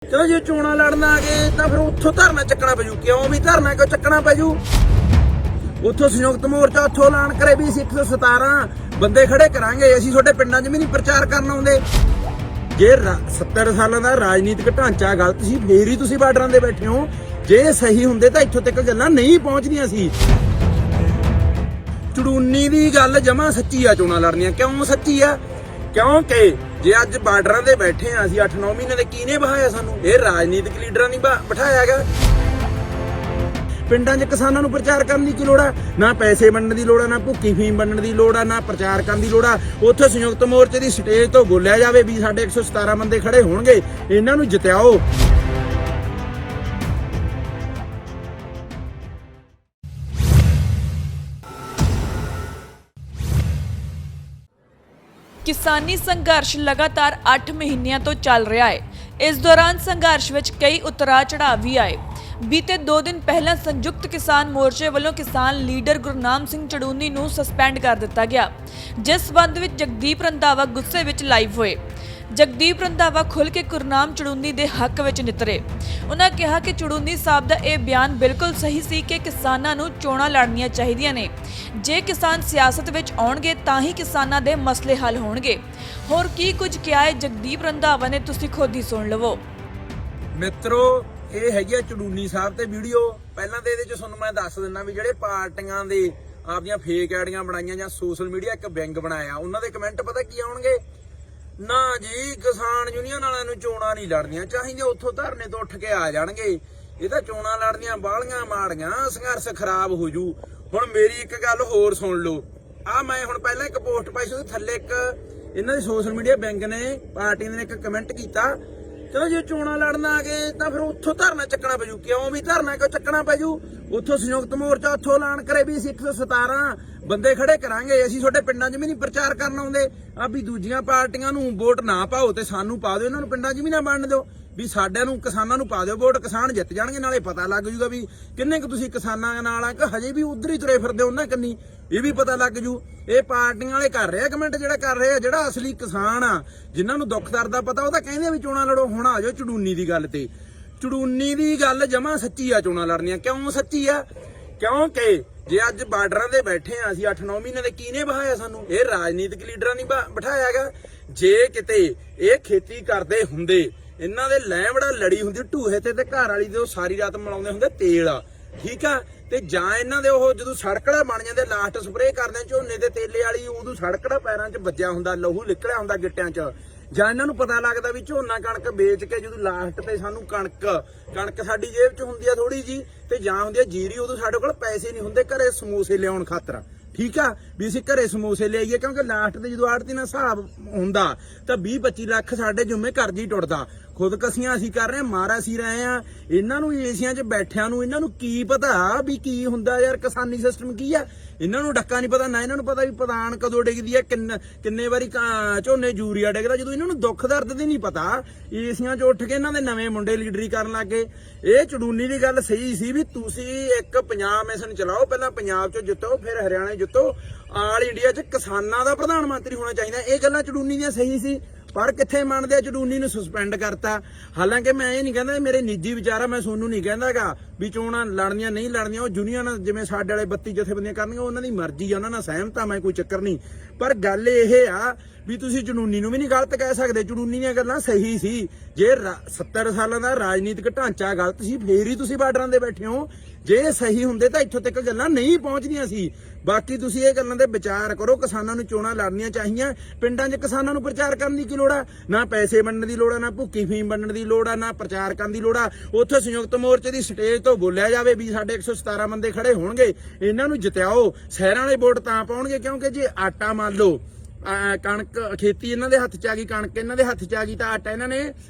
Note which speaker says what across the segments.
Speaker 1: चलो जे चोणा लड़न आ गए तो फिर उत्थों धरना चकना पैजू। क्यों भी धरना क्यों चकना पैजू? उत्थों संयुक्त मोर्चा उत्थों ऐलान करे भी 117 बंदे खड़े करांगे, असीं तुहाडे पिंडां 'च भी नहीं प्रचार करन आउंदे। जे 70 सालां दा राजनीतिक ढांचा गलत सी फेर ही तुसीं बार्डरां दे बैठे हो। जे सही हुंदे तां इत्थों तक गल्लां नहीं पहुंचदियां सी। चड़ूनी दी गल जमा सच्ची आ। चोणां लड़नियां क्यों सच्ची आ? क्योंकि जे अज बार्डरां दे बैठे आ असीं 8-9 महीने दे किहने बहाया सानूं? ये राजनीतिक लीडरां नहीं बिठाया गा। पिंडां 'च किसानां नूं प्रचार करन दी की लोड़ आ? ना पैसे वंडण दी लोड़ आ, ना भुक्की फीम वंडण दी लोड़ आ, ना प्रचार करन दी लोड़ आ। उत्थे संयुक्त मोर्चे दी स्टेज तो बोलिया जावे भी साडे 117 बंदे खड़े होणगे, इन्हां नूं जिताओ।
Speaker 2: किसानी संघर्ष लगातार 8 महीनों तो चल रहा है। इस दौरान संघर्ष विच कई उतराव चढ़ाव भी आए। बीते 2 दिन पहला संयुक्त किसान मोर्चे वालों किसान लीडर गुरनाम सिंह चड़ूनी नूं सस्पेंड कर दिता गया, जिस संबंध विच जगदीप रंधावा गुस्से विच लाइव होए। जगदीप रंधावा खुल के गुरनाम चड़ूनी दे हक विच नितरे। उन्हां कहा कि चड़ूनी साहब दा यह बयान बिल्कुल सही सी कि किसानां नूं चोणां लड़नियां चाहीदियां ने। जे किसान सियासत विच आउणगे तां ही किसानां दे मसले हल होणगे। होर की कुछ किया है जगदीप रंधावा ने, तुसीं खुद ही सुण लवो।
Speaker 1: मित्रो, ਇਹ ਹੈਗੀ ਆ ਚੜੂਨੀ ਸਾਹਿਬ ਤੇ ਵੀਡੀਓ। ਪਹਿਲਾਂ ਤੇ ਇਹਦੇ ਚ ਤੁਹਾਨੂੰ ਮੈਂ ਦੱਸ ਦਿੰਦਾ ਵੀ ਜਿਹੜੇ ਪਾਰਟੀਆਂ ਦੇ ਆਪਦੀਆਂ ਫੇਕ ਆਈਡੀਆਂ ਬਣਾਈਆਂ ਜਾਂ ਸੋਸ਼ਲ ਮੀਡੀਆ ਇੱਕ ਵਿੰਗ ਬਣਾਇਆ, ਉਹਨਾਂ ਦੇ ਕਮੈਂਟ ਪਤਾ ਕੀ ਆਉਣਗੇ? ਨਾ ਜੀ ਕਿਸਾਨ ਯੂਨੀਅਨ ਵਾਲਿਆਂ ਨੂੰ ਚੋਣਾਂ ਨਹੀਂ ਲੜਨੀਆਂ ਚਾਹੀਦੀਆਂ, ਉੱਥੋਂ ਧਰਨੇ ਤੋਂ ਉੱਠ ਕੇ ਆ ਜਾਣਗੇ। ਇਹ ਤਾਂ ਚੋਣਾਂ ਲੜਨੀਆਂ ਬਾਹਲੀਆਂ ਮਾੜੀਆਂ, ਸੰਘਰਸ਼ ਖਰਾਬ ਹੋ ਜੂ। ਹੁਣ ਮੇਰੀ ਇੱਕ ਗੱਲ ਹੋਰ ਸੁਣ ਲਓ। ਆ ਮੈਂ ਹੁਣ ਪਹਿਲਾਂ ਇੱਕ ਪੋਸਟ ਪਾਈ ਸੀ, ਉਹਦੇ ਥੱਲੇ ਇੱਕ ਇਹਨਾਂ ਦੇ ਸੋਸ਼ਲ ਮੀਡੀਆ ਵਿੰਗ ਨੇ ਪਾਰਟੀ ਨੇ ਇੱਕ ਕਮੈਂਟ ਕੀਤਾ, चलो जे चोणा लड़न आ गए तो फिर उत्थों धरना चकना पैजू। क्यों भी धरना क्यों चकना पैजू? उत्थों संयुक्त मोर्चा उत्थों ऐलान करे भी 117 बंदे खड़े करांगे, असीं तुहाडे पिंडां 'च भी नहीं प्रचार करन आउंदे। आ भी दूजियां पार्टियां नूं वोट ना पाओ ते सानूं पा दिओ, इन्हां नूं पिंडां 'च भी ना वंड दिओ भी साडਿਆਂ ਨੂੰ किसानां ਨੂੰ पा दिओ वोट, किसान जित जाणगे। नाले पता लग जूगा भी किन्ने क तुसीं किसानां नाल आ कि हजे भी उधर ही तुरे फिरदे उन्हां कन्नी, ਇਹ ਵੀ ਪਤਾ ਲੱਗ ਜੂ। ਇਹ ਪਾਰਟੀਆਂ ਵਾਲੇ ਕਰ ਰਹੇ ਆ ਕਮੈਂਟ, ਜਿਹੜਾ ਕਰ ਰਹੇ ਆ, ਜਿਹੜਾ ਅਸਲੀ ਕਿਸਾਨ ਆ ਜਿਨ੍ਹਾਂ ਨੂੰ ਦੁੱਖ ਦਰਦ ਦਾ ਪਤਾ ਉਹ ਤਾਂ ਕਹਿੰਦੇ ਆ ਵੀ ਚੋਣਾਂ ਲੜੋ। ਹੁਣ ਆ ਜਾਓ ਚੜੂਨੀ ਦੀ ਗੱਲ ਤੇ। ਚੜੂਨੀ ਦੀ ਗੱਲ ਜਮਾ ਸੱਚੀ ਆ। ਚੋਣਾਂ ਲੜਨੀਆਂ ਕਿਉਂ ਸੱਚੀ ਆ? ਕਿਉਂਕਿ ਜੇ ਅੱਜ ਬਾਰਡਰਾਂ ਦੇ ਬੈਠੇ ਆ ਅਸੀਂ 8-9 ਮਹੀਨੇ ਦੇ ਕਿਹਨੇ ਬਹਾਇਆ ਸਾਨੂੰ? ਇਹ ਰਾਜਨੀਤਿਕ ਲੀਡਰਾਂ ਨਹੀਂ ਬਿਠਾਇਆ ਗਾ। ਜੇ ਕਿਤੇ ਇਹ ਖੇਤੀ ਕਰਦੇ ਹੁੰਦੇ, ਇਹਨਾਂ ਦੇ ਲੈਂਵੜਾ ਲੜੀ ਹੁੰਦੀ ਢੂਹੇ ਤੇ ਘਰ ਵਾਲੀ ਦੇ, ਉਹ ਸਾਰੀ ਰਾਤ ਮਲਾਉਂਦੇ ਹੁੰਦੇ ਤੇਲ ਆ, ਠੀਕ ਆ। ਤੇ ਜਾਂ ਇਹਨਾਂ ਦੇ ਉਹ ਜਦੋਂ ਸੜਕੜਾ ਬਣ ਜਾਂਦੇ, ਲਾਸਟ ਸਪਰੇਅ ਕਰਦੇ ਝੋਨੇ ਦੇ ਤੇਲੇ ਵਾਲੀ, ਉਦੋਂ ਸੜਕੜਾ ਪੈਰਾਂ 'ਚ ਵੱਜਿਆ ਹੁੰਦਾ, ਲਹੂ ਨਿਕਲਿਆ ਹੁੰਦਾ ਗਿੱਟਿਆਂ 'ਚ। ਜਾਂ ਇਹਨਾਂ ਨੂੰ ਪਤਾ ਲੱਗਦਾ ਵੀ ਝੋਨਾ ਕਣਕ ਵੇਚ ਕੇ ਜਦੋਂ ਲਾਸਟ ਤੇ ਸਾਨੂੰ ਕਣਕ ਸਾਡੀ ਜੇਬ 'ਚ ਹੁੰਦੀ ਆ ਥੋੜੀ ਜੀ, ਤੇ ਜਾਂ ਹੁੰਦੀ ਆ ਜੀਰੀ, ਉਦੋਂ ਸਾਡੇ ਕੋਲ ਪੈਸੇ ਨਹੀਂ ਹੁੰਦੇ ਘਰੇ ਸਮੋਸੇ ਲਿਆਉਣ ਖਾਤਰ, ਠੀਕ ਆ, ਵੀ ਅਸੀਂ ਘਰੇ ਸਮੋਸੇ ਲਿਆਈਏ। ਕਿਉਂਕਿ ਲਾਸਟ ਤੇ ਜਦੋਂ ਆੜਤੀ ਨਾਲ ਹਿਸਾਬ ਹੁੰਦਾ ਤਾਂ 20-25 ਲੱਖ ਸਾਡੇ ਜੁੰਮੇ ਕਰਜ਼ੀ ਟੁੱਟਦਾ। ਖੁਦਕਸ਼ੀਆਂ ਅਸੀਂ ਕਰ ਰਹੇ ਹਾਂ, ਮਾਰ ਅਸੀਂ ਰਹੇ ਆ। ਇਹਨਾਂ ਨੂੰ ਏਸੀਆਂ 'ਚ ਬੈਠਿਆਂ ਨੂੰ ਇਹਨਾਂ ਨੂੰ ਕੀ ਪਤਾ ਵੀ ਕੀ ਹੁੰਦਾ ਯਾਰ ਕਿਸਾਨੀ ਸਿਸਟਮ ਕੀ ਆ? ਇਹਨਾਂ ਨੂੰ ਡੱਕਾ ਨਹੀਂ ਪਤਾ, ਨਾ ਇਹਨਾਂ ਨੂੰ ਪਤਾ ਵੀ ਪ੍ਰਧਾਨ ਕਦੋਂ ਡਿੱਗਦੀ ਹੈ, ਕਿੰਨੇ ਵਾਰੀ ਝੋਨੇ ਯੂਰੀਆ ਡਿੱਗਦਾ। ਜਦੋਂ ਇਹਨਾਂ ਨੂੰ ਦੁੱਖ ਦਰਦ ਦੀ ਨਹੀਂ ਪਤਾ, ਏਸੀਆਂ 'ਚ ਉੱਠ ਕੇ ਇਹਨਾਂ ਦੇ ਨਵੇਂ ਮੁੰਡੇ ਲੀਡਰੀ ਕਰਨ ਲੱਗ ਗਏ। ਇਹ ਚੜੂਨੀ ਦੀ ਗੱਲ ਸਹੀ ਸੀ ਵੀ ਤੁਸੀਂ ਇੱਕ ਪੰਜਾਬ ਮਿਸ਼ਨ ਚਲਾਓ, ਪਹਿਲਾਂ ਪੰਜਾਬ 'ਚ ਜਿੱਤੋ, ਫਿਰ ਹਰਿਆਣਾ ਜਿੱਤੋ, ਆਲ ਇੰਡੀਆ 'ਚ ਕਿਸਾਨਾਂ ਦਾ ਪ੍ਰਧਾਨ ਮੰਤਰੀ ਹੋਣਾ ਚਾਹੀਦਾ। ਇਹ ਗੱਲਾਂ ਚੜੂਨੀ ਦੀਆਂ ਸਹੀ ਸੀ, ਪਰ ਕਿੱਥੇ ਮੰਨਦੇ ਆ? ਚੜੂਨੀ ਨੂੰ ਸਸਪੈਂਡ ਕਰਤਾ। ਹਾਲਾਂਕਿ ਮੈਂ ਇਹ ਨਹੀਂ ਕਹਿੰਦਾ, ਮੇਰੇ ਨਿੱਜੀ ਵਿਚਾਰ ਆ, ਮੈਂ ਤੁਹਾਨੂੰ ਨਹੀਂ ਕਹਿੰਦਾਗਾ ਵੀ ਚੋਣਾਂ ਲੜਨੀਆਂ ਨਹੀਂ ਲੜਨੀਆਂ। ਉਹ ਯੂਨੀਅਨ ਜਿਵੇਂ ਸਾਡੇ ਵਾਲੇ 32 ਜਥੇਬੰਦੀਆਂ ਕਰਨਗੇ, ਉਹਨਾਂ ਦੀ ਮਰਜ਼ੀ ਆ, ਉਹਨਾਂ ਨਾਲ ਸਹਿਮਤ ਆ ਮੈਂ, ਕੋਈ ਚੱਕਰ ਨਹੀਂ। ਪਰ ਗੱਲ ਇਹ ਆ ਵੀ ਤੁਸੀਂ ਚੜੂਨੀ ਨੂੰ ਵੀ ਨਹੀਂ ਗਲਤ ਕਹਿ ਸਕਦੇ। ਚੜੂਨੀ ਦੀਆਂ ਗੱਲਾਂ ਸਹੀ ਸੀ। ਜੇ 70 ਸਾਲਾਂ ਦਾ ਰਾਜਨੀਤਿਕ ਢਾਂਚਾ ਗਲਤ ਸੀ ਫੇਰ ਹੀ ਤੁਸੀਂ ਬਾਰਡਰਾਂ ਦੇ ਬੈਠੇ ਹੋ। ਜੇ ਸਹੀ ਹੁੰਦੇ ਤਾਂ ਇੱਥੋਂ ਤੱਕ ਗੱਲਾਂ ਨਹੀਂ ਪਹੁੰਚਦੀਆਂ ਸੀ। ਬਾਕੀ ਤੁਸੀਂ ਇਹ ਗੱਲਾਂ ਤੇ ਵਿਚਾਰ ਕਰੋ। ਕਿਸਾਨਾਂ ਨੂੰ ਚੋਣਾਂ ਲੜਨੀਆਂ ਚਾਹੀਦੀਆਂ। ਪਿੰਡਾਂ 'ਚ ਕਿਸਾਨਾਂ ਨੂੰ ਪ੍ਰਚਾਰ ਕਰਨ ਦੀ ਕੀ ਲੋੜ ਆ? ਨਾ ਪੈਸੇ ਵੰਡਣ ਦੀ ਲੋੜ ਆ, ਨਾ ਭੁੱਕੀ ਫੀਮ ਵੰਡਣ ਦੀ ਲੋੜ ਆ, ਨਾ ਪ੍ਰਚਾਰ ਕਰਨ ਦੀ ਲੋੜ ਆ। ਉੱਥੇ ਸੰਯੁਕਤ ਮੋਰਚੇ ਦੀ ਸਟੇਜ ਤੋਂ ਬੋਲਿਆ ਜਾਵੇ ਵੀ ਸਾਡੇ 117 ਬੰਦੇ ਖੜੇ ਹੋਣਗੇ, ਇਹਨਾਂ ਨੂੰ ਜਿਤਾਓ। ਸ਼ਹਿਰਾਂ ਵਾਲੇ ਵੋਟ ਤਾਂ ਪਾਉਣਗੇ ਕਿਉਂਕਿ ਜੇ ਆਟਾ ਮੰਨ ਲਓ, ਕਣਕ ਖੇਤੀ ਇਹਨਾਂ ਦੇ ਹੱਥ 'ਚ ਆ ਗਈ, ਕਣਕ ਇਹਨਾਂ ਦੇ ਹੱਥ 'ਚ ਆ ਗਈ, ਤਾਂ ਆਟਾ ਇਹਨਾਂ ਨੇ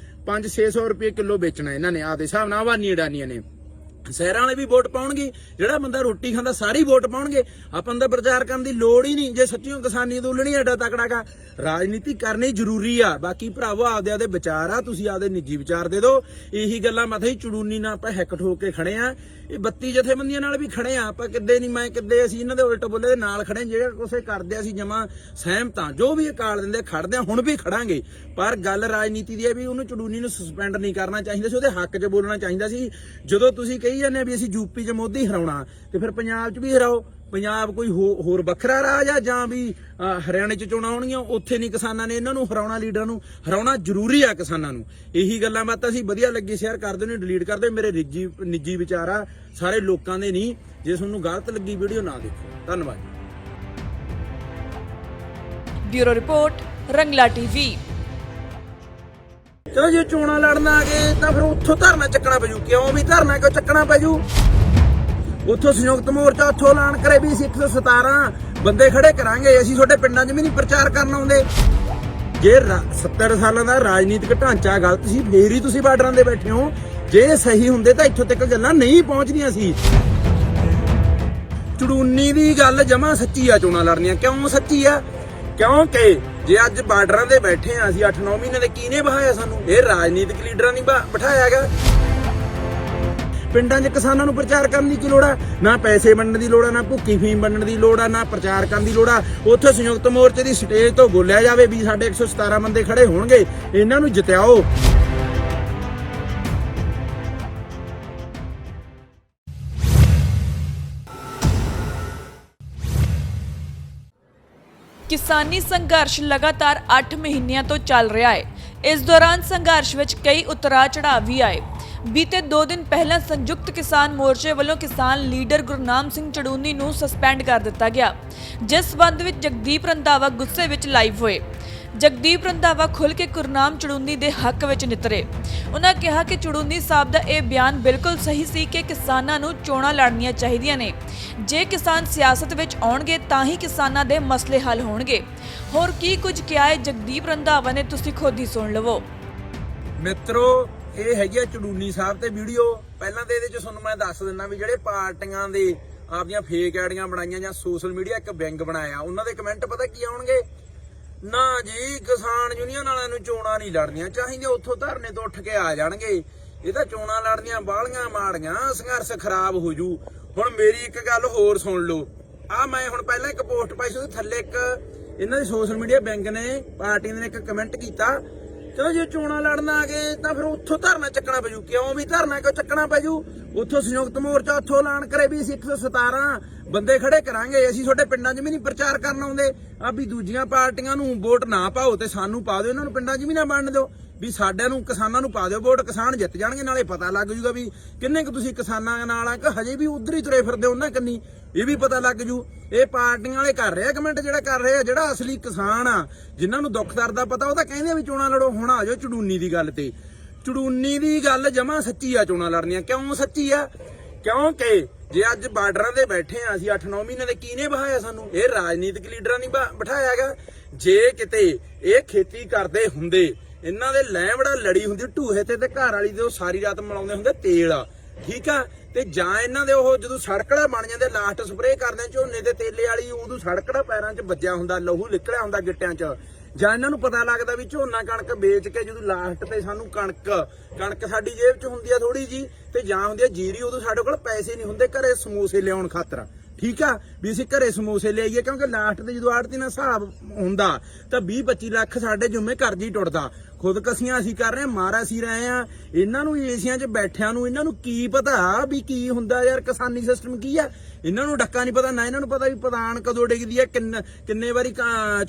Speaker 1: 500-600 ਰੁਪਏ ਕਿਲੋ ਵੇਚਣਾ। ਇਹਨਾਂ ਨੇ ਆਪਦੇ ਹਿਸਾਬ ਨਾਲ ਅਬਾਨੀ ਅਡਾਨੀਆਂ ਨੇ। ਸ਼ਹਿਰਾਂ ਵਾਲੇ ਵੀ ਵੋਟ ਪਾਉਣਗੇ, ਜਿਹੜਾ ਬੰਦਾ ਰੋਟੀ ਖਾਂਦਾ ਸਾਰੀ ਵੋਟ ਪਾਉਣਗੇ। ਆਪਾਂ ਦਾ ਪ੍ਰਚਾਰ ਕਰਨ ਦੀ ਲੋੜ ਹੀ ਨਹੀਂ। ਜੇ ਸੱਚੀਓ ਕਿਸਾਨੀ ਅੰਦੋਲਨ ਹੀ ਐਡਾ ਤਕੜਾ ਗਾ, ਰਾਜਨੀਤੀ ਕਰਨੀ ਜ਼ਰੂਰੀ ਆ। ਬਾਕੀ ਭਰਾਵੋ ਆਪਦੇ ਆਪਦੇ ਵਿਚਾਰ ਆ, ਤੁਸੀਂ ਆਪਦੇ ਨਿੱਜੀ ਵਿਚਾਰ ਦੇ ਦਿਓ। ਇਹੀ ਗੱਲਾਂ ਮਥੇ ਹੀ ਚੜੂਨੀ ਨਾਲ ਆਪਾਂ ਹਿੱਕ ਠੋਕ ਕੇ ਖੜੇ ਆ। ਇਹ 32 ਜਥੇਬੰਦੀਆਂ ਨਾਲ ਵੀ ਖੜੇ ਆ ਆਪਾਂ, ਕਿੱਦੇ ਨਹੀਂ ਮੈਂ ਕਿੱਦੇ ਅਸੀਂ ਇਹਨਾਂ ਦੇ ਉਲਟ ਬੋਲੇ ਦੇ ਨਾਲ ਖੜੇ। ਜਿਹੜਾ ਕੁਛ ਕਰਦੇ ਅਸੀਂ ਜਮਾ ਸਹਿਮਤ ਆ, ਜੋ ਵੀ ਅਕਾਲ ਦਿੰਦੇ ਖੜਦੇ ਆ, ਹੁਣ ਵੀ ਖੜਾਂਗੇ। ਪਰ ਗੱਲ ਰਾਜਨੀਤੀ ਦੀ ਹੈ ਵੀ ਉਹਨੂੰ ਚੜੂਨੀ ਨੂੰ ਸਸਪੈਂਡ ਨਹੀਂ ਕਰਨਾ ਚਾਹੀਦਾ ਸੀ, ਉਹਦੇ ਹੱਕ 'ਚ ਬੋਲਣਾ ਚਾਹੀਦਾ ਸੀ। ਜਦੋਂ ਤੁਸੀਂ ਕਹੀ ਜਾਂਦੇ ਵੀ ਅਸੀਂ ਯੂਪੀ 'ਚ ਮੋਦੀ ਹਰਾਉਣਾ, ਤੇ ਫਿਰ ਪੰਜਾਬ 'ਚ ਵੀ ਹਰਾਓ। ਪੰਜਾਬ ਕੋਈ ਹੋਰ ਵੱਖਰਾ ਰਾਜ ਆ ਜਾਂ ਵੀ ਹਰਿਆਣੇ 'ਚ ਚੋਣਾਂ ਆਉਣਗੀਆਂ, ਉੱਥੇ ਨਹੀਂ ਕਿਸਾਨਾਂ ਨੇ ਇਹਨਾਂ ਨੂੰ ਹਰਾਉਣਾ, ਲੀਡਰਾਂ ਨੂੰ ਹਰਾਉਣਾ ਜ਼ਰੂਰੀ ਆ ਕਿਸਾਨਾਂ ਨੂੰ। ਇਹੀ ਗੱਲਾਂ ਬਾਤਾਂ ਸੀ, ਵਧੀਆ ਲੱਗੀ ਸ਼ੇਅਰ ਕਰ ਦਿਓ, ਨਹੀਂ ਡਿਲੀਟ ਕਰ ਦਿਓ। ਮੇਰੇ ਨਿੱਜੀ ਵਿਚਾਰ ਆ, ਸਾਰੇ ਲੋਕਾਂ ਦੇ ਨਹੀਂ। ਜੇ ਤੁਹਾਨੂੰ ਗਲਤ ਲੱਗੀ ਵੀਡੀਓ ਨਾ ਦੇਖੋ। ਧੰਨਵਾਦ।
Speaker 2: ਬਿਊਰੋ ਰਿਪੋਰਟ, ਰੰਗਲਾ ਟੀਵੀ।
Speaker 1: ਚਲੋ ਜੇ ਚੋਣਾਂ ਲੜਨ ਆ ਗਏ ਤਾਂ ਫਿਰ ਉੱਥੋਂ ਧਰਨਾ ਚੱਕਣਾ ਪੈ ਜੂ। ਕਿਉਂ ਵੀ ਧਰਨਾ ਕਿਉਂ ਚੱਕਣਾ ਪੈ ਜੂ? ਉੱਥੋਂ ਸੰਯੁਕਤ ਮੋਰਚਾ ਉੱਥੋਂ ਐਲਾਨ ਕਰੇ ਵੀ ਅਸੀਂ 117 ਬੰਦੇ ਖੜੇ ਕਰਾਂਗੇ, ਅਸੀਂ ਤੁਹਾਡੇ ਪਿੰਡਾਂ 'ਚ ਵੀ ਨਹੀਂ ਪ੍ਰਚਾਰ ਕਰਨ ਆਉਂਦੇ। ਜੇ 70 ਸਾਲਾਂ ਦਾ ਰਾਜਨੀਤਿਕ ਢਾਂਚਾ ਗਲਤ ਸੀ, ਫੇਰ ਹੀ ਤੁਸੀਂ ਬਾਰਡਰਾਂ ਦੇ ਬੈਠੇ ਹੋ। ਜੇ ਸਹੀ ਹੁੰਦੇ ਤਾਂ ਇੱਥੋਂ ਤੱਕ ਗੱਲਾਂ ਨਹੀਂ ਪਹੁੰਚਦੀਆਂ ਸੀ। ਚੜੂਨੀ ਦੀ ਗੱਲ ਜਮਾ ਸੱਚੀ ਆ ਚੋਣਾਂ ਲੜਨੀਆਂ। ਕਿਉਂ ਸੱਚੀ ਆ? ਕਿਉਂਕਿ ਜੇ ਅੱਜ ਬਾਰਡਰਾਂ ਦੇ ਬੈਠੇ ਆ ਅਸੀਂ 8-9 ਮਹੀਨੇ ਦੇ, ਕਿਹਨੇ ਬਹਾਇਆ ਸਾਨੂੰ? ਇਹ ਰਾਜਨੀਤਿਕ ਲੀਡਰਾਂ ਨੇ ਬਿਠਾਇਆ ਹੈਗਾ। ਪਿੰਡਾਂ 'ਚ ਕਿਸਾਨਾਂ ਨੂੰ ਪ੍ਰਚਾਰ ਕਰਨ ਦੀ ਕੀ ਲੋੜ ਆ? ਨਾ ਪੈਸੇ ਵੰਡਣ ਦੀ ਲੋੜ ਆ, ਨਾ ਭੁੱਕੀ ਫੀਮ ਵੰਡਣ ਦੀ ਲੋੜ ਆ, ਨਾ ਪ੍ਰਚਾਰ ਕਰਨ ਦੀ ਲੋੜ ਆ। ਉੱਥੇ ਸੰਯੁਕਤ ਮੋਰਚੇ ਦੀ ਸਟੇਜ ਤੋਂ ਬੋਲਿਆ ਜਾਵੇ ਵੀ ਸਾਡੇ 117 ਬੰਦੇ ਖੜੇ ਹੋਣਗੇ, ਇਹਨਾਂ ਨੂੰ ਜਿਤਾਓ।
Speaker 2: ਕਿਸਾਨੀ ਸੰਘਰਸ਼ ਲਗਾਤਾਰ 8 ਮਹੀਨਿਆਂ ਤੋਂ ਚੱਲ ਰਿਹਾ ਹੈ। ਇਸ ਦੌਰਾਨ ਸੰਘਰਸ਼ ਵਿੱਚ ਕਈ ਉਤਰਾਅ ਚੜ੍ਹਾਅ ਵੀ ਆਏ। ਬੀਤੇ 2 ਦਿਨ ਪਹਿਲਾਂ ਸੰਯੁਕਤ ਕਿਸਾਨ ਮੋਰਚੇ ਵੱਲੋਂ ਕਿਸਾਨ ਲੀਡਰ ਗੁਰਨਾਮ ਸਿੰਘ ਚੜੂਨੀ ਨੂੰ ਸਸਪੈਂਡ ਕਰ ਦਿੱਤਾ ਗਿਆ, ਜਿਸ ਸੰਬੰਧ ਵਿੱਚ ਜਗਦੀਪ ਰੰਧਾਵਾ ਗੁੱਸੇ ਵਿੱਚ ਲਾਈਵ ਹੋਏ। ਜਗਦੀਪ ਰੰਧਾਵਾ ਖੁੱਲ੍ਹ ਕੇ ਗੁਰਨਾਮ ਚੜੂਨੀ ਦੇ ਹੱਕ ਵਿੱਚ ਨਿਤਰੇ। ਉਹਨਾਂ ਕਿਹਾ ਕਿ ਚੜੂਨੀ ਸਾਹਿਬ ਦਾ ਇਹ ਬਿਆਨ ਬਿਲਕੁਲ ਸਹੀ ਸੀ ਕਿ ਕਿਸਾਨਾਂ ਨੂੰ ਚੋਣਾਂ ਲੜਨੀਆਂ ਚਾਹੀਦੀਆਂ ਨੇ। ਜੇ ਕਿਸਾਨ ਸਿਆਸਤ ਵਿੱਚ ਆਉਣਗੇ ਤਾਂ ਹੀ ਕਿਸਾਨਾਂ ਦੇ ਮਸਲੇ ਹੱਲ ਹੋਣਗੇ। ਹੋਰ ਕੀ ਕੁਝ ਕਿਹਾ ਹੈ ਜਗਦੀਪ ਰੰਧਾਵਾ ਨੇ, ਤੁਸੀਂ ਖੁਦ ਹੀ ਸੁਣ ਲਵੋ।
Speaker 1: ਮਿੱਤਰੋ, ਇਹ ਹੈਗੀ ਆ ਚੜੂਨੀ ਸਾਹਿਬ ਤੇ ਵੀਡੀਓ। ਪਹਿਲਾਂ ਤੇ ਇਹਦੇ 'ਚ ਤੁਹਾਨੂੰ ਮੈਂ ਦੱਸ ਦਿੰਦਾ ਵੀ ਜਿਹੜੇ ਪਾਰਟੀਆਂ ਦੇ ਆਪਦੀਆਂ ਫੇਕ ਆਈਡੀਆਂ ਬਣਾਈਆਂ ਜਾਂ ਸੋਸ਼ਲ ਮੀਡੀਆ ਇੱਕ ਵਿੰਗ ਬਣਾਇਆ, ਉਹਨਾਂ ਦੇ ਕਮੈਂਟ ਪਤਾ ਕੀ ਆਉਣਗੇ? ਨਾ ਜੀ, ਕਿਸਾਨ ਯੂਨੀਅਨ ਵਾਲਿਆਂ ਨੂੰ ਚੋਣਾਂ ਨਹੀਂ ਲੜਨੀਆਂ ਚਾਹੀਦੀਆਂ, ਉੱਥੋਂ ਧਰਨੇ ਤੋਂ ਉੱਠ ਕੇ ਆ ਜਾਣਗੇ। ਇਹ ਤਾਂ ਚੋਣਾਂ ਲੜਨੀਆਂ ਬਾਹਲੀਆਂ ਮਾੜੀਆਂ, ਸੰਘਰਸ਼ ਖਰਾਬ ਹੋ ਜੂ। ਹੁਣ ਮੇਰੀ ਇੱਕ ਗੱਲ ਹੋਰ ਸੁਣ ਲਓ। ਆ ਮੈਂ ਹੁਣ ਪਹਿਲਾਂ ਇੱਕ ਪੋਸਟ ਪਾਈ ਸੀ, ਉਹਦੇ ਥੱਲੇ ਇੱਕ ਇਹਨਾਂ ਦੇ ਸੋਸ਼ਲ ਮੀਡੀਆ ਵਿੰਗ ਨੇ, ਪਾਰਟੀ ਨੇ ਇੱਕ ਕਮੈਂਟ ਕੀਤਾ, ਚਲੋ ਜੇ ਚੋਣਾਂ ਲੜਨ ਆ ਗਏ ਤਾਂ ਫਿਰ ਉੱਥੋਂ ਧਰਨਾ ਚੱਕਣਾ ਪੈ ਜੂ। ਕਿਉਂ ਵੀ ਧਰਨਾ ਕਿਉਂ ਚੱਕਣਾ ਪੈ ਜੂ? ਉੱਥੋਂ ਸੰਯੁਕਤ ਮੋਰਚਾ ਉੱਥੋਂ ਐਲਾਨ ਕਰੇ ਵੀ ਅਸੀਂ 117 ਬੰਦੇ ਖੜੇ ਕਰਾਂਗੇ, ਅਸੀਂ ਤੁਹਾਡੇ ਪਿੰਡਾਂ 'ਚ ਵੀ ਨਹੀਂ ਪ੍ਰਚਾਰ ਕਰਨ ਆਉਂਦੇ। ਆ ਵੀ ਦੂਜੀਆਂ ਪਾਰਟੀਆਂ ਨੂੰ ਵੋਟ ਨਾ ਪਾਓ ਤੇ ਸਾਨੂੰ ਪਾ ਦਿਓ, ਇਹਨਾਂ ਨੂੰ ਪਿੰਡਾਂ 'ਚ ਵੀ ਨਾ ਵੰਡ ਦਿਓ। ਵੀ ਸਾਡਿਆਂ ਨੂੰ, ਕਿਸਾਨਾਂ ਨੂੰ ਪਾ ਦਿਓ ਵੋਟ, ਕਿਸਾਨ ਜਿੱਤ ਜਾਣਗੇ। ਨਾਲੇ ਪਤਾ ਲੱਗ ਜੂਗਾ ਵੀ ਕਿੰਨੇ ਕੁ ਤੁਸੀਂ ਕਿਸਾਨਾਂ ਨਾਲ ਆ ਕਿ ਹਜੇ ਵੀ ਉਧਰ ਹੀ ਤੁਰੇ ਫਿਰਦੇ ਉਹਨਾਂ ਕੰਨੀ, ਇਹ ਵੀ ਪਤਾ ਲੱਗ ਜੂ। ਇਹ ਪਾਰਟੀਆਂ ਵਾਲੇ ਕਰ ਰਹੇ ਆ ਕਮੈਂਟ, ਜਿਹੜਾ ਕਰ ਰਹੇ ਆ, ਜਿਹੜਾ ਅਸਲੀ ਕਿਸਾਨ ਆ, ਜਿਨ੍ਹਾਂ ਨੂੰ ਦੁੱਖ ਦਰਦ ਦਾ ਪਤਾ, ਉਹ ਤਾਂ ਕਹਿੰਦੇ ਆ ਵੀ ਚੋਣਾਂ ਲੜੋ। ਹੁਣ ਆ ਜਾਓ ਚੜੂਨੀ ਦੀ ਗੱਲ ਤੇ। ਚੜੂਨੀ ਦੀ ਗੱਲ ਜਮਾ ਸੱਚੀ ਆ ਚੋਣਾਂ ਲੜਨੀਆਂ। ਕਿਉਂ ਸੱਚੀ ਆ? ਕਿਉਂਕਿ ਜੇ ਅੱਜ ਬਾਰਡਰਾਂ ਦੇ ਬੈਠੇ ਆ ਅਸੀਂ 8-9 ਮਹੀਨੇ ਦੇ, ਕਿਹਨੇ ਬਹਾਇਆ ਸਾਨੂੰ? ਇਹ ਰਾਜਨੀਤਿਕ ਲੀਡਰਾਂ ਨੇ ਬਿਠਾਇਆ ਹੈਗਾ। ਜੇ ਕਿਤੇ ਇਹ ਖੇਤੀ ਕਰਦੇ ਹੁੰਦੇ, ਇਹਨਾਂ ਦੇ ਲੈਵੜਾ ਲੜੀ ਹੁੰਦੀ ਢੂਹੇ ਤੇ ਘਰ ਵਾਲੀ ਦੇ, ਉਹ ਸਾਰੀ ਰਾਤ ਮਲਾਉਂਦੇ ਹੁੰਦੇ ਤੇਲ, ਠੀਕ ਆ। ਤੇ ਜਾਂ ਇਹਨਾਂ ਦੇ ਉਹ ਜਦੋਂ ਸੜਕੜਾ ਬਣ ਜਾਂਦੇ, ਲਾਸਟ ਸਪਰੇਅ ਕਰਦੇ ਝੋਨੇ ਦੇ ਤੇਲੇ ਵਾਲੀ, ਉਦੋਂ ਸੜਕੜਾ ਪੈਰਾਂ 'ਚ ਵੱਜਿਆ ਹੁੰਦਾ, ਲਹੂ ਨਿਕਲਿਆ ਹੁੰਦਾ ਗਿੱਟਿਆਂ 'ਚ। ਜਾਂ ਇਹਨਾਂ ਨੂੰ ਪਤਾ ਲੱਗਦਾ ਵੀ ਝੋਨਾ ਕਣਕ ਵੇਚ ਕੇ ਜਦੋਂ ਲਾਸਟ ਤੇ ਸਾਨੂੰ ਕਣਕ ਸਾਡੀ ਜੇਬ 'ਚ ਹੁੰਦੀ ਆ ਥੋੜੀ ਜੀ, ਤੇ ਜਾਂ ਹੁੰਦੀ ਆ ਜੀਰੀ, ਉਦੋਂ ਸਾਡੇ ਕੋਲ ਪੈਸੇ ਨਹੀਂ ਹੁੰਦੇ ਘਰੇ ਸਮੋਸੇ ਲਿਆਉਣ ਖਾਤਰ, ਠੀਕ ਆ, ਵੀ ਅਸੀਂ ਘਰੇ ਸਮੋਸੇ ਲਿਆਈਏ। ਕਿਉਂਕਿ ਲਾਸਟ ਤੇ ਜਦੋਂ ਆੜਤੀ ਨਾਲ ਹਿਸਾਬ ਹੁੰਦਾ ਤਾਂ 20-25 ਲੱਖ ਸਾਡੇ ਜੁਮੇ ਕਰਜ਼ੀ ਟੁੱਟਦਾ। ਖੁਦਕਸ਼ੀਆਂ ਅਸੀਂ ਕਰ ਰਹੇ, ਮਾਰ ਅਸੀਂ ਰਹੇ ਆ। ਇਹਨਾਂ ਨੂੰ ਏਸੀਆਂ 'ਚ ਬੈਠਿਆਂ ਨੂੰ ਇਹਨਾਂ ਨੂੰ ਕੀ ਪਤਾ ਵੀ ਕੀ ਹੁੰਦਾ ਯਾਰ, ਕਿਸਾਨੀ ਸਿਸਟਮ ਕੀ ਆ? ਇਹਨਾਂ ਨੂੰ ਡੱਕਾ ਨਹੀਂ ਪਤਾ, ਨਾ ਇਹਨਾਂ ਨੂੰ ਪਤਾ ਵੀ ਪ੍ਰਧਾਨ ਕਦੋਂ ਡਿੱਗਦੀ ਹੈ, ਕਿੰਨੇ ਵਾਰੀ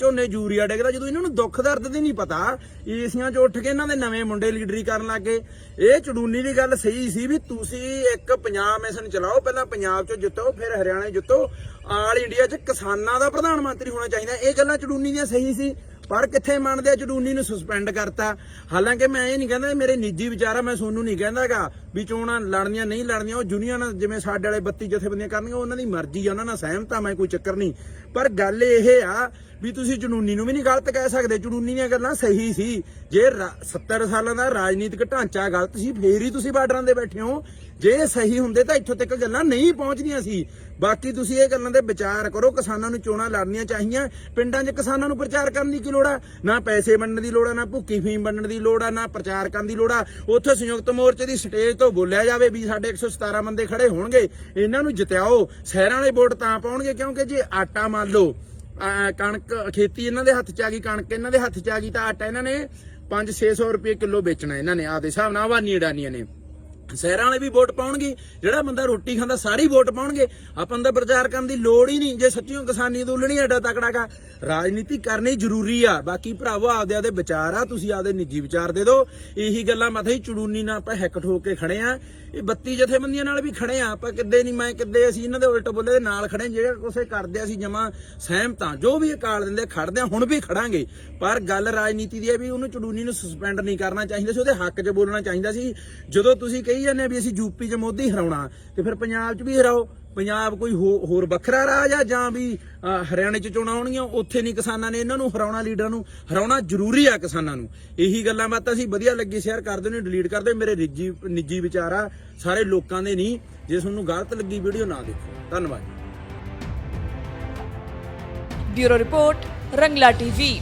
Speaker 1: ਝੋਨੇ ਯੂਰੀਆ ਡਿੱਗਦਾ। ਜਦੋਂ ਇਹਨਾਂ ਨੂੰ ਦੁੱਖ ਦਰਦ ਦੀ ਨਹੀਂ ਪਤਾ, ਏਸੀਆਂ 'ਚ ਉੱਠ ਕੇ ਇਹਨਾਂ ਦੇ ਨਵੇਂ ਮੁੰਡੇ ਲੀਡਰੀ ਕਰਨ ਲੱਗੇ। ਇਹ ਚੜੂਨੀ ਦੀ ਗੱਲ ਸਹੀ ਸੀ ਵੀ ਤੁਸੀਂ ਇੱਕ ਪੰਜਾਬ ਮਿਸ਼ਨ ਚਲਾਓ, ਪਹਿਲਾਂ ਪੰਜਾਬ 'ਚ ਜਿੱਤੋ, ਫਿਰ ਹਰਿਆਣਾ ਜਿੱਤੋ, ਆਲ ਇੰਡੀਆ 'ਚ ਕਿਸਾਨਾਂ ਦਾ ਪ੍ਰਧਾਨ ਮੰਤਰੀ ਹੋਣਾ ਚਾਹੀਦਾ। ਇਹ ਗੱਲਾਂ ਚੜੂਨੀ ਦੀਆਂ ਸਹੀ ਸੀ, ਪਰ ਕਿੱਥੇ ਮੰਨਦੇ ਆ, ਚੜੂਨੀ ਨੂੰ ਸਸਪੈਂਡ ਕਰਤਾ। ਹਾਲਾਂਕਿ ਮੈਂ ਇਹ ਨਹੀਂ ਕਹਿੰਦਾ, ਮੇਰੇ ਨਿੱਜੀ ਵਿਚਾਰ ਆ, ਮੈਂ ਤੁਹਾਨੂੰ ਨਹੀਂ ਕਹਿੰਦਾਗਾ ਵੀ ਚੋਣਾਂ ਲੜਨੀਆਂ ਨਹੀਂ ਲੜਨੀਆਂ, ਉਹ ਯੂਨੀਅਨ ਜਿਵੇਂ ਸਾਡੇ ਵਾਲੇ 32 ਜਥੇਬੰਦੀਆਂ ਕਰਨਗੇ ਉਹਨਾਂ ਦੀ ਮਰਜ਼ੀ ਆ, ਉਹਨਾਂ ਨਾਲ ਸਹਿਮਤ ਆ ਮੈਂ, ਕੋਈ ਚੱਕਰ ਨਹੀਂ। ਪਰ ਗੱਲ ਇਹ ਆ ਵੀ ਤੁਸੀਂ ਚੜੂਨੀ ਨੂੰ ਵੀ ਨਹੀਂ ਗਲਤ ਕਹਿ ਸਕਦੇ, ਚੜੂਨੀ ਦੀਆਂ ਗੱਲਾਂ ਸਹੀ ਸੀ। ਜੇ 70 ਸਾਲਾਂ ਦਾ ਰਾਜਨੀਤਿਕ ਢਾਂਚਾ ਗਲਤ ਸੀ ਫੇਰ ਹੀ ਤੁਸੀਂ ਬਾਰਡਰਾਂ ਦੇ ਬੈਠੇ ਹੋ। ਜੇ ਸਹੀ ਹੁੰਦੇ ਤਾਂ ਇੱਥੋਂ ਤੱਕ ਗੱਲਾਂ ਨਹੀਂ ਪਹੁੰਚਦੀਆਂ ਸੀ। ਬਾਕੀ ਤੁਸੀਂ ਇਹ ਗੱਲਾਂ ਦੇ ਵਿਚਾਰ ਕਰੋ, ਕਿਸਾਨਾਂ ਨੂੰ ਚੋਣਾਂ ਲੜਨੀਆਂ ਚਾਹੀਆਂ। ਪਿੰਡਾਂ 'ਚ ਕਿਸਾਨਾਂ ਨੂੰ ਪ੍ਰਚਾਰ ਕਰਨ ਦੀ ਕੀ ਲੋੜ ਆ? ਨਾ ਪੈਸੇ ਵੰਡਣ ਦੀ ਲੋੜ ਆ, ਨਾ ਭੁੱਕੀ ਫੀਮ ਵੰਡਣ ਦੀ ਲੋੜ ਆ, ਨਾ ਪ੍ਰਚਾਰ ਕਰਨ ਦੀ ਲੋੜ ਆ। ਉੱਥੇ ਸੰਯੁਕਤ ਮੋਰਚੇ ਦੀ ਸਟੇਜ ਤੋਂ ਬੋਲਿਆ ਜਾਵੇ ਵੀ ਸਾਡੇ 117 ਬੰਦੇ ਖੜੇ ਹੋਣਗੇ, ਇਹਨਾਂ ਨੂੰ ਜਿਤਾਓ। ਸ਼ਹਿਰਾਂ ਵਾਲੇ ਵੋਟ ਤਾਂ ਪਾਉਣਗੇ ਕਿਉਂਕਿ ਜੇ ਆਟਾ ਮੰਨ ਲਓ ਕਣਕ ਖੇਤੀ ਇਹਨਾਂ ਦੇ ਹੱਥ 'ਚ ਆ ਗਈ, ਕਣਕ ਇਹਨਾਂ ਦੇ ਹੱਥ 'ਚ ਆ ਗਈ, ਤਾਂ ਆਟਾ ਇਹਨਾਂ ਨੇ 500-600 ਰੁਪਏ ਕਿਲੋ ਵੇਚਣਾ ਇਹਨਾਂ ਨੇ ਆਪਦੇ ਹਿਸਾਬ ਨਾਲ, ਅਬਾਨੀ ਅਡਾਨੀਆਂ ਨੇ। ਸ਼ਹਿਰਾਂ ਵਾਲੇ ਵੀ ਵੋਟ ਪਾਉਣਗੇ, ਜਿਹੜਾ ਬੰਦਾ ਰੋਟੀ ਖਾਂਦਾ ਸਾਰੀ ਵੋਟ ਪਾਉਣਗੇ। ਆਪਾਂ ਨੂੰ ਤਾਂ ਪ੍ਰਚਾਰ ਕਰਨ ਦੀ ਲੋੜ ਹੀ ਨਹੀਂ। ਜੇ ਸੱਚੀਓ ਕਿਸਾਨੀ ਅੰਦੋਲਨ ਹੀ ਐਡਾ ਤਕੜਾ ਗਾ, ਰਾਜਨੀਤੀ ਕਰਨੀ ਜ਼ਰੂਰੀ ਆ। ਬਾਕੀ ਭਰਾਵੋ ਆਪਦੇ ਵਿਚਾਰ ਆ, ਤੁਸੀਂ ਆਪਦੇ ਨਿੱਜੀ ਵਿਚਾਰ ਦੇ ਦਿਓ। ਇਹੀ ਗੱਲਾਂ ਮਥੇ ਚੜੂਨੀ ਨਾਲ ਆਪਾਂ ਹਿੱਕ ਠੋਕ ਕੇ ਖੜੇ ਆ। ਇਹ 32 ਜਥੇਬੰਦੀਆਂ ਨਾਲ ਵੀ ਖੜੇ ਆ ਆਪਾਂ, ਕਿੱਦੇ ਨਹੀਂ ਮੈਂ ਕਿੱਦੇ ਅਸੀਂ ਇਹਨਾਂ ਦੇ ਉਲਟ ਬੋਲੇ ਦੇ ਨਾਲ ਖੜੇ। ਜਿਹੜੇ ਕੁਛ ਕਰਦੇ ਅਸੀਂ ਜਮਾ ਸਹਿਮਤ ਆ, ਜੋ ਵੀ ਅਕਾਲ ਦਿੰਦੇ ਖੜਦੇ ਆ, ਹੁਣ ਵੀ ਖੜਾਂਗੇ। ਪਰ ਗੱਲ ਰਾਜਨੀਤੀ ਦੀ ਹੈ ਵੀ ਉਹਨੂੰ ਚੜੂਨੀ ਨੂੰ ਸਸਪੈਂਡ ਨਹੀਂ ਕਰਨਾ ਚਾਹੀਦਾ ਸੀ, ਉਹਦੇ ਹੱਕ 'ਚ ਬੋਲਣਾ ਚਾਹੀਦਾ ਸੀ। ਜਦੋਂ ਤੁਸੀਂ ਕਹੀ ਜਾਂਦੇ ਵੀ ਅਸੀਂ ਯੂਪੀ 'ਚ ਮੋਦੀ ਹਰਾਉਣਾ, ਤੇ ਫਿਰ ਪੰਜਾਬ 'ਚ ਵੀ ਹਰਾਓ। ਪੰਜਾਬ ਕੋਈ ਹੋਰ ਵੱਖਰਾ ਰਾਜ ਆ ਜਾਂ ਵੀ ਹਰਿਆਣੇ 'ਚ ਚੋਣਾਂ ਆਉਣਗੀਆਂ, ਉੱਥੇ ਨਹੀਂ ਕਿਸਾਨਾਂ ਨੇ ਇਹਨਾਂ ਨੂੰ ਹਰਾਉਣਾ, ਲੀਡਰਾਂ ਨੂੰ ਹਰਾਉਣਾ ਜ਼ਰੂਰੀ ਆ ਕਿਸਾਨਾਂ ਨੂੰ। ਇਹੀ ਗੱਲਾਂ ਬਾਤਾਂ ਸੀ, ਵਧੀਆ ਲੱਗੀ ਸ਼ੇਅਰ ਕਰ ਦਿਓ, ਨਹੀਂ ਡਿਲੀਟ ਕਰ ਦਿਓ। ਮੇਰੇ ਨਿੱਜੀ ਵਿਚਾਰ ਆ, ਸਾਰੇ ਲੋਕਾਂ ਦੇ ਨਹੀਂ। ਜੇ ਤੁਹਾਨੂੰ ਗਲਤ ਲੱਗੀ ਵੀਡੀਓ ਨਾ ਦੇਖੋ। ਧੰਨਵਾਦ।
Speaker 2: ਬਿਊਰੋ ਰਿਪੋਰਟ, ਰੰਗਲਾ ਟੀਵੀ।